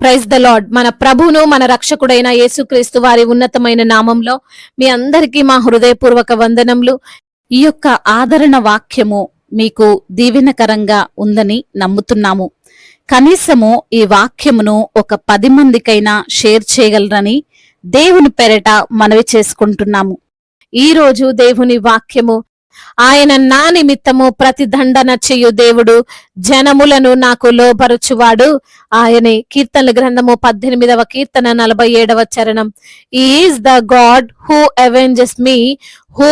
Praise the lord. మన ప్రభువును మన రక్షకుడైన యేసుక్రీస్తు వారి ఉన్నతమైన నామంలో మీ అందరికీ మా హృదయపూర్వక వందనములు. ఈ యొక్క ఆదరణ వాక్యము మీకు దీవెనకరంగా ఉందని నమ్ముతున్నాము. కనీసము ఈ వాక్యమును ఒక 10 మందికైనా షేర్ చేయగలరని దేవుని పేరట మనవి చేసుకుంటున్నాము. ఈ రోజు దేవుని వాక్యము, ఆయన నా నిమిత్తము ప్రతిదండన చేయు దేవుడు, జనములను నాకు లోబరుచువాడు ఆయనే. కీర్తనల గ్రంథము 18వ కీర్తన 47వ చరణం. Is the God who avenges me, who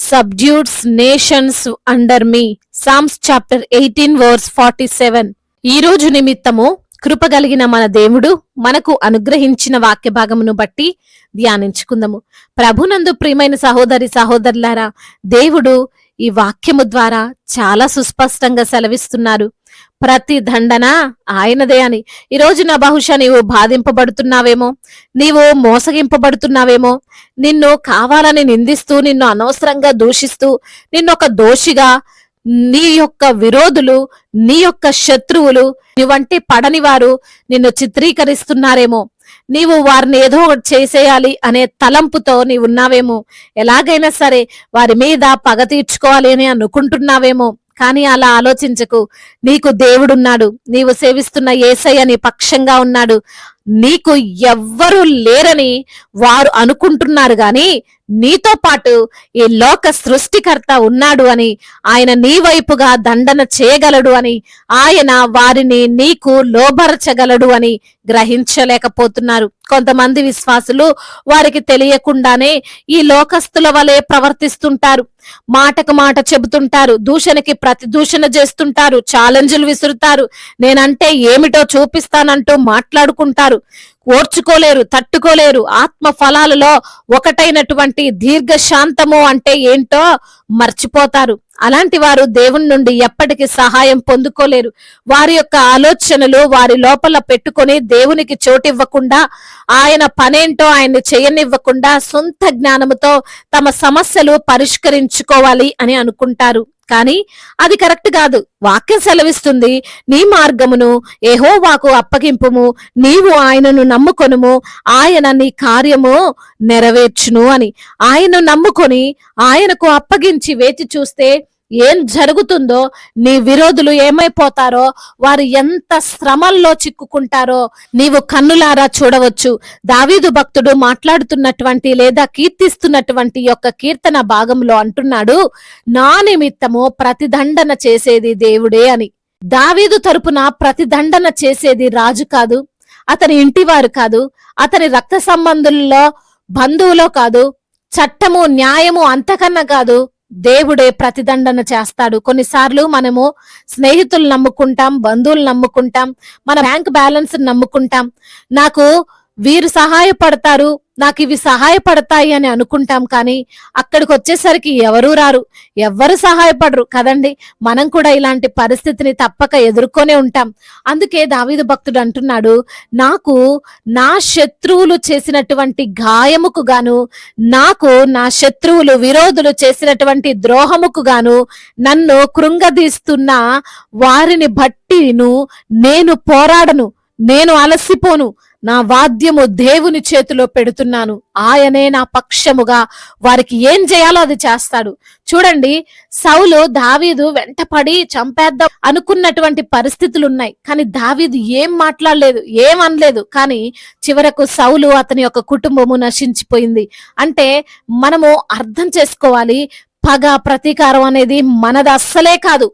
subdues nations under me. Psalms chapter 18 verse 47. ఈ రోజు నిమిత్తము కృపగలిగిన మన దేవుడు మనకు అనుగ్రహించిన వాక్య భాగమును బట్టి ధ్యానించుకుందాము. ప్రభునందు ప్రియమైన సహోదరి సహోదరులారా, దేవుడు ఈ వాక్యము ద్వారా చాలా సుస్పష్టంగా సెలవిస్తున్నారు. ప్రతి దండన ఆయనదే అని. ఈ రోజున బహుశా నీవు బాధింపబడుతున్నావేమో, నీవు మోసగింపబడుతున్నావేమో, నిన్ను కావాలని నిందిస్తూ, నిన్ను అనవసరంగా దూషిస్తూ, నిన్నొక దోషిగా, నీ యొక్క విరోధులు, నీ యొక్క శత్రువులు, నీవంటే పడని వారు నిన్ను చిత్రీకరిస్తున్నారేమో. నీవు వారిని ఏదో ఒకటి చేసేయాలి అనే తలంపుతో నీవున్నావేమో. ఎలాగైనా సరే వారి మీద పగ తీర్చుకోవాలి అని అనుకుంటున్నావేమో. కానీ అలా ఆలోచించకు. నీకు దేవుడున్నాడు. నీవు సేవిస్తున్న యేసయ్య నీ పక్షంగా ఉన్నాడు. నీకు ఎవ్వరూ లేరని వారు అనుకుంటున్నారు గాని నీతో పాటు ఈ లోక సృష్టికర్త ఉన్నాడు అని, ఆయన నీ వైపుగా దండన చేయగలడు అని, ఆయన వారిని నీకు లోబరచగలడు అని గ్రహించలేకపోతున్నారు. కొంతమంది విశ్వాసులు వారికి తెలియకుండానే ఈ లోకస్తుల వలె ప్రవర్తిస్తుంటారు. మాటకు మాట చెబుతుంటారు, దూషణకి ప్రతి దూషణ చేస్తుంటారు, ఛాలెంజ్లు విసురుతారు, నేనంటే ఏమిటో చూపిస్తానంటూ మాట్లాడుకుంటారు. ఓర్చుకోలేరు, తట్టుకోలేరు. ఆత్మ ఫలాలలో ఒకటైనటువంటి దీర్ఘశాంతము అంటే ఏంటో మర్చిపోతారు. అలాంటి వారు దేవుని నుండి ఎప్పటికీ సహాయం పొందుకోలేరు. వారి యొక్క ఆలోచనలు వారి లోపల పెట్టుకొని దేవునికి చోటివ్వకుండా, ఆయన పనేంటో ఆయన్ని చేయనివ్వకుండా సొంత జ్ఞానముతో తమ సమస్యలు పరిష్కరించుకోవాలి అని అనుకుంటారు. కానీ అది కరెక్ట్ కాదు. వాక్యం సెలవిస్తుంది, నీ మార్గమును యెహోవాకు అప్పగింపుము, నీవు ఆయనను నమ్ముకొనుము, ఆయన నీ కార్యము నెరవేర్చును అని. ఆయనను నమ్ముకొని ఆయనకు అప్పగించి వేచి చూస్తే ఏం జరుగుతుందో, నీ విరోధులు ఏమైపోతారో, వారు ఎంత శ్రమల్లో చిక్కుకుంటారో నీవు కన్నులారా చూడవచ్చు. దావీదు భక్తుడు మాట్లాడుతున్నటువంటి లేదా కీర్తిస్తున్నటువంటి యొక్క కీర్తన భాగంలో అంటున్నాడు, నా నిమిత్తము ప్రతిదండన చేసేది దేవుడే అని. దావీదు తరపున ప్రతిదండన చేసేది రాజు కాదు, అతని ఇంటివారు కాదు, అతని రక్త సంబంధుల్లో బంధువులో కాదు, చట్టము న్యాయము అంతకన్నా కాదు, దేవుడే ప్రతిదండన చేస్తాడు. కొన్నిసార్లు మనము స్నేహితులు నమ్ముకుంటాం, బంధువులు నమ్ముకుంటాం, మన బ్యాంక్ బ్యాలెన్స్ నమ్ముకుంటాం. నాకు వీరు సహాయపడతారు, నాకు ఇవి సహాయపడతాయి అని అనుకుంటాం. కానీ అక్కడికి వచ్చేసరికి ఎవరూ రారు, ఎవ్వరు సహాయపడరు కదండి. మనం కూడా ఇలాంటి పరిస్థితిని తప్పక ఎదుర్కొనే ఉంటాం. అందుకే దావీదు భక్తుడు అంటున్నాడు, నాకు నా శత్రువులు చేసినటువంటి గాయముకు గాను, నాకు నా శత్రువులు విరోధులు చేసినటువంటి ద్రోహముకు గాను నన్ను కృంగదీస్తున్న వారిని బట్టిను నేను పోరాడను, నేను అలసిపోను, నా వాద్యము దేవుని చేతిలో పెడుతున్నాను, ఆయనే నా పక్షముగా వారికి ఏం చేయాలో అది చేస్తాడు. చూడండి, సౌలు దావీదు వెంటపడి చంపేద్దాం అనుకున్నటువంటి పరిస్థితులు ఉన్నాయి. కానీ దావీదు ఏం మాట్లాడలేదు, ఏం అనలేదు. కానీ చివరకు సౌలు అతని యొక్క కుటుంబము నశించిపోయింది. అంటే మనము అర్థం చేసుకోవాలి, పగ ప్రతీకారం అనేది మనది అస్సలే కాదు,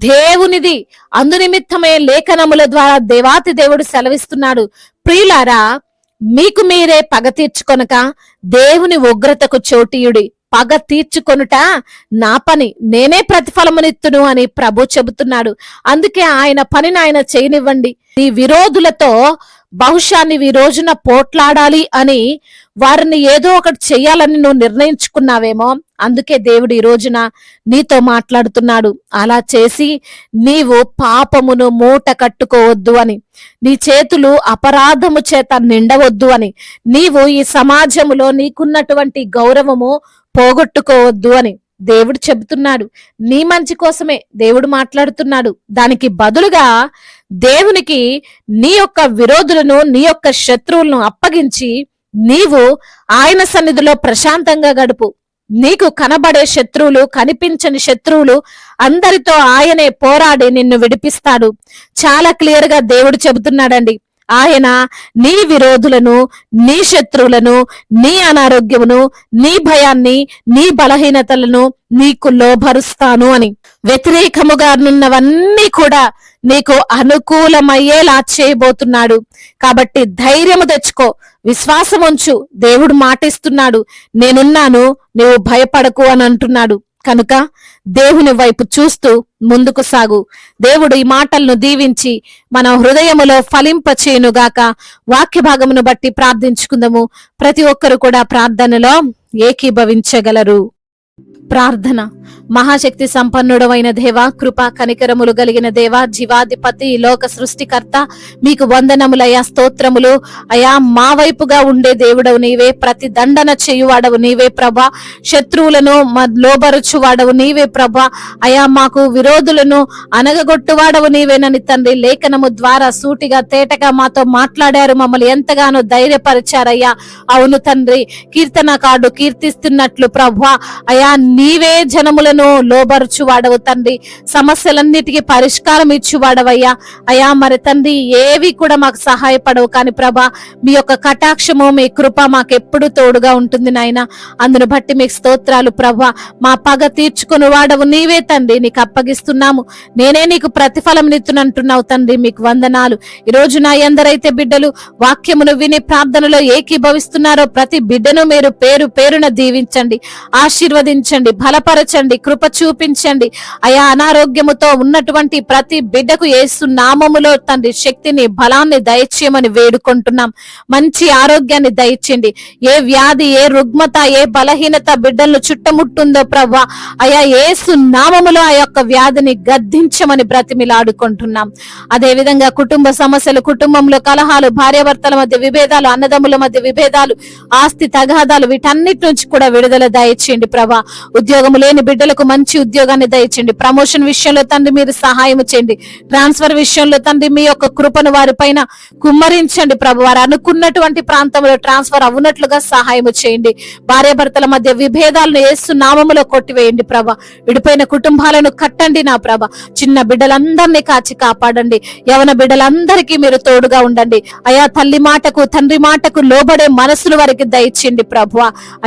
దేవునిది. అందునిమిత్తమే లేఖనముల ద్వారా దేవాతి దేవుడు సెలవిస్తున్నాడు, ప్రియులారా మీకు మీరే పగ తీర్చుకొనక దేవుని ఉగ్రతకు చోటీయుడి. పగ తీర్చుకొనుట నా పని, నేనే ప్రతిఫలమునిత్తును అని ప్రభు చెబుతున్నాడు. అందుకే ఆయన పనిని ఆయన చేయనివ్వండి. నీ విరోధులతో బహుశా నీవు ఈ రోజున పోట్లాడాలి అని, వారిని ఏదో ఒకటి చెయ్యాలని నువ్వు నిర్ణయించుకున్నావేమో. అందుకే దేవుడు ఈ రోజున నీతో మాట్లాడుతున్నాడు, అలా చేసి నీవు పాపమును మూట కట్టుకోవద్దు అని, నీ చేతులు అపరాధము చేత నిండవద్దు అని, నీవు ఈ సమాజములో నీకున్నటువంటి గౌరవము పోగొట్టుకోవద్దు అని దేవుడు చెబుతున్నాడు. నీ మంచి కోసమే దేవుడు మాట్లాడుతున్నాడు. దానికి బదులుగా దేవునికి నీ యొక్క విరోధులను, నీ యొక్క శత్రువులను అప్పగించి నీవు ఆయన సన్నిధిలో ప్రశాంతంగా గడుపు. నీకు కనబడే శత్రువులు, కనిపించని శత్రువులు అందరితో ఆయనే పోరాడి నిన్ను విడిపిస్తాడు. చాలా క్లియర్ గా దేవుడు చెబుతున్నాడండి. ఆయన నీ విరోధులను, నీ శత్రువులను, నీ అనారోగ్యమును, నీ భయాన్ని, నీ బలహీనతలను నీకు లోబరుస్తాను అని. వ్యతిరేకముగా నున్నవన్నీ కూడా నీకు అనుకూలమయ్యేలా చేయబోతున్నాడు. కాబట్టి ధైర్యము తెచ్చుకో, విశ్వాసం ఉంచు. దేవుడు మాటిస్తున్నాడు, నేనున్నాను, నీవు భయపడకు అని అంటున్నాడు. కనుక దేవుని వైపు చూస్తూ ముందుకు సాగు. దేవుడు ఈ మాటలను దీవించి మన హృదయములో ఫలింపచేయునుగాక. వాక్య భాగమును బట్టి ప్రార్థించుకుందాము. ప్రతి ఒక్కరు కూడా ప్రార్థనలో ఏకీభవించగలరు. ప్రార్థన. మహాశక్తి సంపన్నుడమైన దేవ, కృపా కనికరములు కలిగిన దేవ, జీవాధిపతి, లోక సృష్టికర్త, మీకు వందనములయ్యా, స్తోత్రములు అయా. మా వైపుగా ఉండే దేవుడవు నీవే, ప్రతి దండన చేయువాడవు నీవే ప్రభా, శత్రువులను లోబరుచువాడవు నీవే ప్రభా అయా. మాకు విరోధులను అనగగొట్టువాడవు నీవేనని తండ్రి లేఖనము ద్వారా సూటిగా తేటగా మాతో మాట్లాడారు, మమ్మల్ని ఎంతగానో ధైర్యపరిచారయ్యా. అవును తండ్రి, కీర్తనకారుడు కీర్తిస్తున్నట్లు ప్రభా అయా, నీవే జనములను లోబరుచువాడవు తండ్రి, సమస్యలన్నిటికీ పరిష్కారం ఇచ్చువాడవయ్యా అయా. మరి తండ్రి ఏవి కూడా మాకు సహాయపడవు, కానీ ప్రభా మీ యొక్క కటాక్షము, మీ కృప మాకెప్పుడు తోడుగా ఉంటుంది నాయన. అందును బట్టి మీకు స్తోత్రాలు ప్రభా. మా పగ తీర్చుకుని వాడవు నీవే తండ్రి, నీకు అప్పగిస్తున్నాము. నేనే నీకు ప్రతిఫలం నిత్తునంటున్నావు తండ్రి, మీకు వందనాలు. ఈ రోజు నా ఎందరైతే బిడ్డలు వాక్యమును విని ప్రార్థనలో ఏకీభవిస్తున్నారో ప్రతి బిడ్డను మీరు పేరు పేరున దీవించండి, ఆశీర్వదించండి, బలపరచండి, కృప చూపించండి అయా. అనారోగ్యముతో ఉన్నటువంటి ప్రతి బిడ్డకు యేసు నామములో తండ్రి శక్తిని, బలాన్ని దయచేయమని వేడుకుంటున్నాం. మంచి ఆరోగ్యాన్ని దయచేయండి. ఏ వ్యాధి, ఏ రుగ్మత, ఏ బలహీనత బిడ్డలను చుట్టముట్టుందో ప్రభా అయా, యేసు నామములో ఆ యొక్క వ్యాధిని గద్దించమని బ్రతిమిలాడుకుంటున్నాం. అదే విధంగా కుటుంబ సమస్యలు, కుటుంబంలో కలహాలు, భార్యాభర్తల మధ్య విభేదాలు, అన్నదమ్ముల మధ్య విభేదాలు, ఆస్తి తగాదాలు, వీటన్నిటి నుంచి కూడా విడుదల దయచేయండి ప్రభా. ఉద్యోగము లేని బిడ్డలకు మంచి ఉద్యోగాన్ని దయచేయండి. ప్రమోషన్ విషయంలో తండ్రి మీరు సహాయం చేయండి. ట్రాన్స్ఫర్ విషయంలో తండ్రి మీ యొక్క కృపను వారి పైన కుమ్మరించండి ప్రభు. వారు అనుకున్నటువంటి ప్రాంతంలో ట్రాన్స్ఫర్ అవునట్లుగా సహాయం చేయండి. భార్యాభర్తల మధ్య విభేదాలను యేసు నామములో కొట్టివేయండి ప్రభ. విడిపోయిన కుటుంబాలను కట్టండి నా ప్రభ. చిన్న బిడ్డలందరినీ కాచి కాపాడండి. యవన బిడ్డలందరికీ మీరు తోడుగా ఉండండి అయా. తల్లి మాటకు, తండ్రి మాటకు లోబడే మనసులు వారికి దయచేయండి ప్రభు.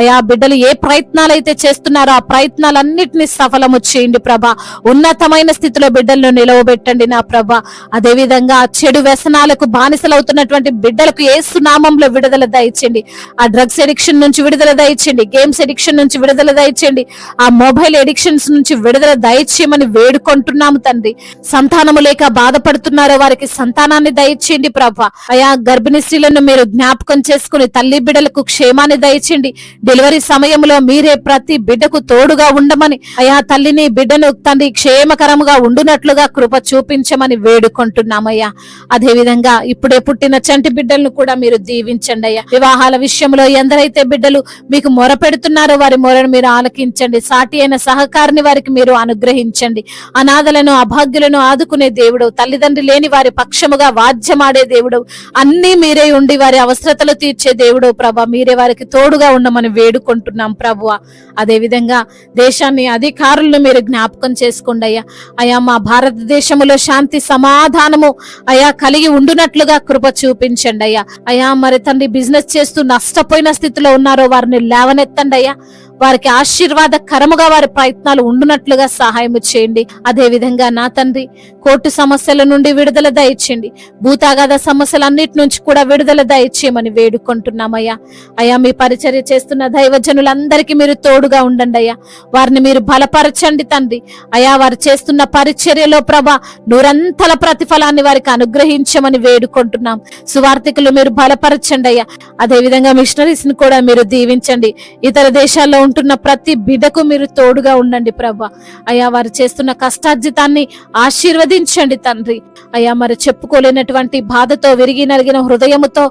అయా, బిడ్డలు ఏ ప్రయత్నాలు అయితే చేస్తున్నారో ఆ ప్రయత్నాలన్నిటినీ సఫలము చేయండి ప్రభా. ఉన్నతమైన స్థితిలో బిడ్డలను నిలవబెట్టండి నా ప్రభా. అదే విధంగా చెడు వ్యసనాలకు బానిసలవుతున్నటువంటి బిడ్డలకు యేసు నామంలో విడుదల దయచేయండి. ఆ డ్రగ్స్ ఎడిక్షన్ నుంచి విడుదల దయచేయండి. గేమ్స్ ఎడిక్షన్ నుంచి విడుదల దయచేయండి. ఆ మొబైల్ ఎడిక్షన్స్ నుంచి విడుదల దయచేయమని వేడుకుంటున్నాము తండ్రి. సంతానము లేక బాధపడుతున్నారో వారికి సంతానాన్ని దయచేయండి ప్రభా. అయా, గర్భిణీ స్త్రీలను మీరు జ్ఞాపకం చేసుకుని తల్లి బిడ్డలకు క్షేమాన్ని దయచేయండి. డెలివరీ సమయంలో మీరే ప్రతి బిడ్డకు తోడుగా ఉండమని అయా, తల్లిని బిడ్డను తండ్రి క్షేమకరముగా ఉండునట్లుగా కృప చూపించమని వేడుకుంటున్నామయ్యా. అదే విధంగా ఇప్పుడే పుట్టిన చంటి బిడ్డలను కూడా మీరు దీవించండి అయ్యా. వివాహాల విషయంలో ఎందరైతే బిడ్డలు మీకు మొర పెడుతున్నారో వారి మొరను మీరు ఆలకించండి. సాటి అయిన సహకారిని వారికి మీరు అనుగ్రహించండి. అనాథలను, అభాగ్యులను ఆదుకునే దేవుడు, తల్లిదండ్రి లేని వారి పక్షముగా వాద్యమాడే దేవుడు, అన్ని మీరే ఉండి వారి అవసరతలు తీర్చే దేవుడు ప్రభా. మీరే వారికి తోడుగా ఉండమని వేడుకుంటున్నాం ప్రభువా. అదే విధంగా దేశాన్ని, అధికారులను మీరు జ్ఞాపకం చేసుకోండి అయ్యా. అయా, మా భారతదేశంలో శాంతి సమాధానము అయా కలిగి ఉండునట్లుగా కృప చూపించండి అయ్యా. అయా, మరి తండ్రి బిజినెస్ చేస్తూ నష్టపోయిన స్థితిలో ఉన్నారో వారిని లేవనెత్తండి అయ్యా. వారికి ఆశీర్వాదకరముగా వారి ప్రయత్నాలు ఉండునట్లుగా సహాయం చేయండి. అదే విధంగా నా తండ్రి కోర్టు సమస్యల నుండి విడుదల దయచేయండి. భూతాగాధ సమస్యలన్నిటి నుంచి కూడా విడుదల దయచేయమని వేడుకుంటున్నామయ్యా. అయ్యా, మీ పరిచర్య చేస్తున్న దైవజనులందరికీ మీరు తోడుగా ఉండండి అయ్యా. వారిని మీరు బలపరచండి తండ్రి. అయ్యా, వారు చేస్తున్న పరిచర్యలో ప్రభా నూరంతల ప్రతిఫలాన్ని వారికి అనుగ్రహించమని వేడుకుంటున్నాం. సువార్థికులు మీరు బలపరచండి అయ్యా. అదే విధంగా మిషనరీస్ ని కూడా మీరు దీవించండి. ఇతర దేశాల్లో ఉంటున్న ప్రతి బిడ్డకు మీరు తోడుగా ఉండండి ప్రభా. అయ్యా వారు చేస్తున్న కష్టార్జితాన్ని ఆశీర్వదించండి తండ్రి. అయ్యా మరి చెప్పుకోలేనటువంటి బాధతో విరిగి నలిగిన హృదయముతో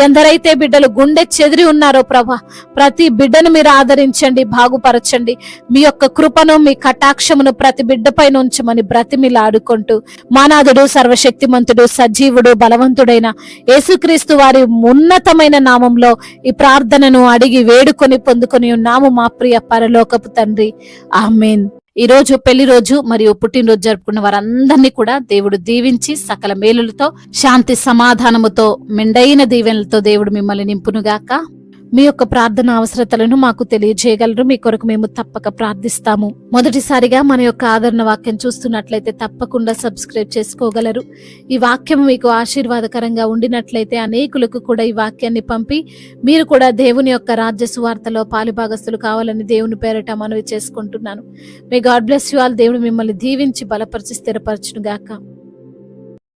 ఎందరైతే బిడ్డలు గుండె చెదిరి ఉన్నారో ప్రభా, ప్రతి బిడ్డను మీరు ఆదరించండి, బాగుపరచండి. మీ యొక్క కృపను, మీ కటాక్షమును ప్రతి బిడ్డపైన ఉంచమని బ్రతిమిలాడుకుంటూ మానాథుడు, సర్వశక్తిమంతుడు, సజీవుడు, బలవంతుడైన యేసుక్రీస్తు వారి ఉన్నతమైన నామంలో ఈ ప్రార్థనను అడిగి వేడుకొని పొందుకొని ఉన్నాము మా ప్రియ పరలోకపు తండ్రి. ఆమేన్. ఈ రోజు పెళ్లి రోజు మరియు పుట్టినరోజు జరుపుకున్న వారందరినీ కూడా దేవుడు దీవించి సకల మేలులతో, శాంతి సమాధానముతో, మెండైన దీవెనలతో దేవుడు మిమ్మల్ని నింపునుగాక. మీ యొక్క ప్రార్థన అవసరతలను మాకు తెలియజేయగలరు. మీ కొరకు మేము తప్పక ప్రార్థిస్తాము. మొదటిసారిగా మన యొక్క ఆదరణ వాక్యం చూస్తున్నట్లయితే తప్పకుండా సబ్స్క్రైబ్ చేసుకోగలరు. ఈ వాక్యం మీకు ఆశీర్వాదకరంగా ఉండినట్లయితే అనేకులకు కూడా ఈ వాక్యాన్ని పంపి మీరు కూడా దేవుని యొక్క రాజ్య సువార్తలో పాలుభాగస్తులు కావాలని దేవుని పేరట మనవి చేసుకుంటున్నాను. May God bless you all. దేవుడు మిమ్మల్ని దీవించి బలపరిచి స్థిరపరచును గాక.